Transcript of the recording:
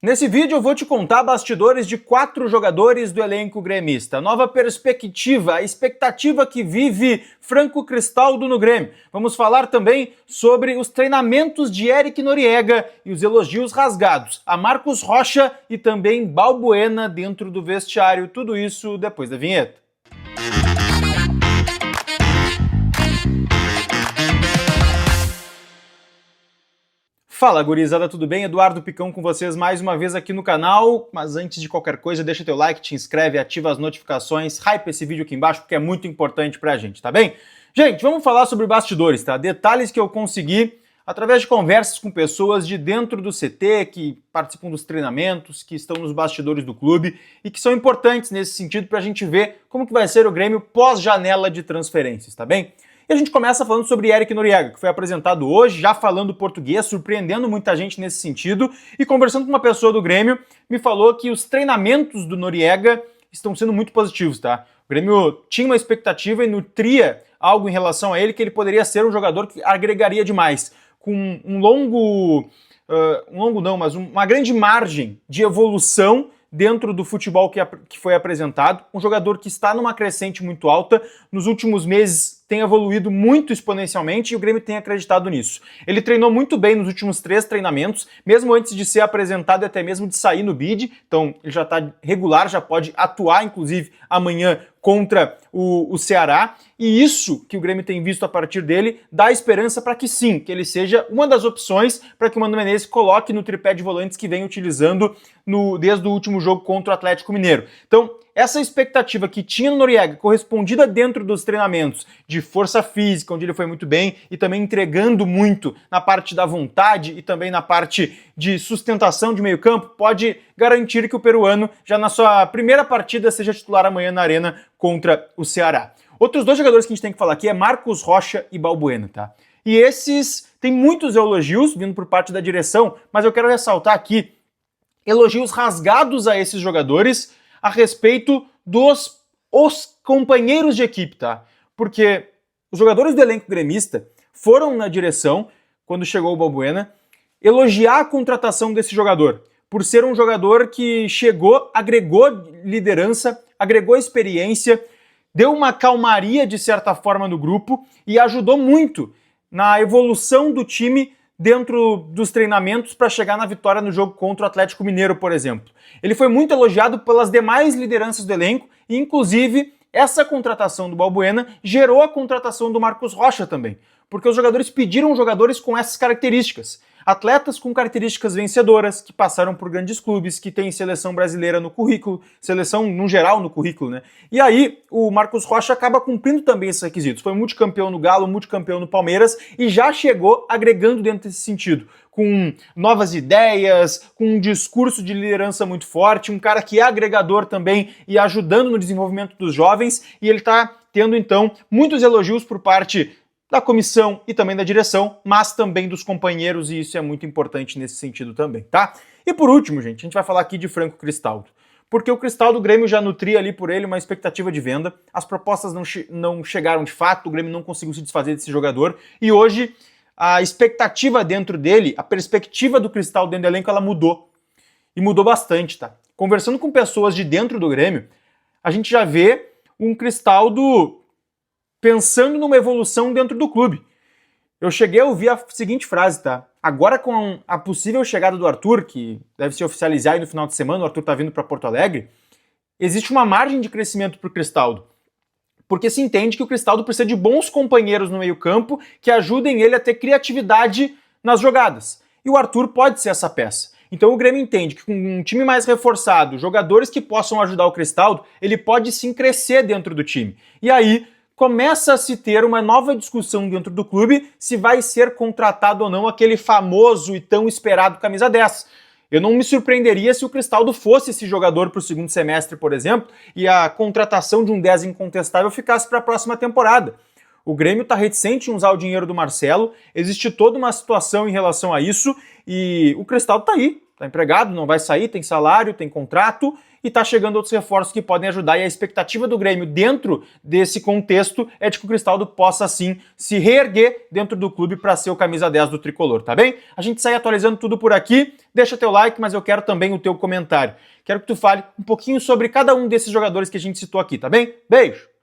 Nesse vídeo eu vou te contar bastidores de 4 jogadores do elenco gremista, nova perspectiva, a expectativa que vive Franco Cristaldo no Grêmio. Vamos falar também sobre os treinamentos de Eric Noriega e os elogios rasgados a Marcos Rocha e também Balbuena dentro do vestiário, tudo isso depois da vinheta. Fala gurizada, tudo bem? Eduardo Picão com vocês mais uma vez aqui no canal, mas antes de qualquer coisa deixa teu like, te inscreve, ativa as notificações, hype esse vídeo aqui embaixo porque é muito importante pra gente, tá bem? Gente, vamos falar sobre bastidores, tá? Detalhes que eu consegui através de conversas com pessoas de dentro do CT, que participam dos treinamentos, que estão nos bastidores do clube e que são importantes nesse sentido pra gente ver como que vai ser o Grêmio pós-janela de transferências, tá bem? E a gente começa falando sobre Eric Noriega, que foi apresentado hoje, já falando português, surpreendendo muita gente nesse sentido, e conversando com uma pessoa do Grêmio, me falou que os treinamentos do Noriega estão sendo muito positivos, tá? O Grêmio tinha uma expectativa e nutria algo em relação a ele, que ele poderia ser um jogador que agregaria demais, com uma grande margem de evolução dentro do futebol que foi apresentado, um jogador que está numa crescente muito alta, nos últimos meses tem evoluído muito exponencialmente e o Grêmio tem acreditado nisso. Ele treinou muito bem nos últimos 3 treinamentos, mesmo antes de ser apresentado e até mesmo de sair no bid, então ele já está regular, já pode atuar inclusive amanhã contra o Ceará, e isso que o Grêmio tem visto a partir dele dá esperança para que sim, que ele seja uma das opções para que o Mano Menezes coloque no tripé de volantes que vem utilizando desde o último jogo contra o Atlético Mineiro. Então, essa expectativa que tinha no Noriega, correspondida dentro dos treinamentos de força física, onde ele foi muito bem, e também entregando muito na parte da vontade e também na parte de sustentação de meio campo, pode garantir que o peruano, já na sua primeira partida, seja titular amanhã na Arena contra o Ceará. Outros 2 jogadores que a gente tem que falar aqui é Marcos Rocha e Balbuena, tá? E esses têm muitos elogios vindo por parte da direção, mas eu quero ressaltar aqui elogios rasgados a esses jogadores a respeito dos companheiros de equipe, tá? Porque os jogadores do elenco gremista foram na direção, quando chegou o Balbuena, elogiar a contratação desse jogador, por ser um jogador que chegou, agregou liderança, agregou experiência, deu uma calmaria de certa forma no grupo e ajudou muito na evolução do time dentro dos treinamentos para chegar na vitória no jogo contra o Atlético Mineiro, por exemplo. Ele foi muito elogiado pelas demais lideranças do elenco e, inclusive, essa contratação do Balbuena gerou a contratação do Marcos Rocha também, porque os jogadores pediram jogadores com essas características. Atletas com características vencedoras, que passaram por grandes clubes, que têm seleção brasileira no currículo, seleção no geral no currículo, né? E aí o Marcos Rocha acaba cumprindo também esses requisitos. Foi multicampeão no Galo, multicampeão no Palmeiras e já chegou agregando dentro desse sentido, com novas ideias, com um discurso de liderança muito forte, um cara que é agregador também e ajudando no desenvolvimento dos jovens, e ele está tendo então muitos elogios por parte da comissão e também da direção, mas também dos companheiros, e isso é muito importante nesse sentido também, tá? E por último, gente, a gente vai falar aqui de Franco Cristaldo, porque o Cristaldo, o Grêmio já nutria ali por ele uma expectativa de venda, as propostas não chegaram de fato, o Grêmio não conseguiu se desfazer desse jogador, e hoje a expectativa dentro dele, a perspectiva do Cristaldo dentro do elenco, ela mudou, e mudou bastante, tá? Conversando com pessoas de dentro do Grêmio, a gente já vê um Cristaldo pensando numa evolução dentro do clube. Eu cheguei a ouvir a seguinte frase, tá? Agora com a possível chegada do Arthur, que deve se oficializar aí no final de semana, o Arthur tá vindo para Porto Alegre, existe uma margem de crescimento pro Cristaldo. Porque se entende que o Cristaldo precisa de bons companheiros no meio-campo que ajudem ele a ter criatividade nas jogadas. E o Arthur pode ser essa peça. Então o Grêmio entende que com um time mais reforçado, jogadores que possam ajudar o Cristaldo, ele pode sim crescer dentro do time. E aí começa a se ter uma nova discussão dentro do clube se vai ser contratado ou não aquele famoso e tão esperado camisa 10. Eu não me surpreenderia se o Cristaldo fosse esse jogador para o segundo semestre, por exemplo, e a contratação de um 10 incontestável ficasse para a próxima temporada. O Grêmio está reticente em usar o dinheiro do Marcelo, existe toda uma situação em relação a isso e o Cristaldo está aí, Tá empregado, não vai sair, tem salário, tem contrato e tá chegando outros reforços que podem ajudar. E a expectativa do Grêmio dentro desse contexto é de que o Cristaldo possa, sim, se reerguer dentro do clube para ser o camisa 10 do Tricolor, tá bem? A gente segue atualizando tudo por aqui. Deixa teu like, mas eu quero também o teu comentário. Quero que tu fale um pouquinho sobre cada um desses jogadores que a gente citou aqui, tá bem? Beijo!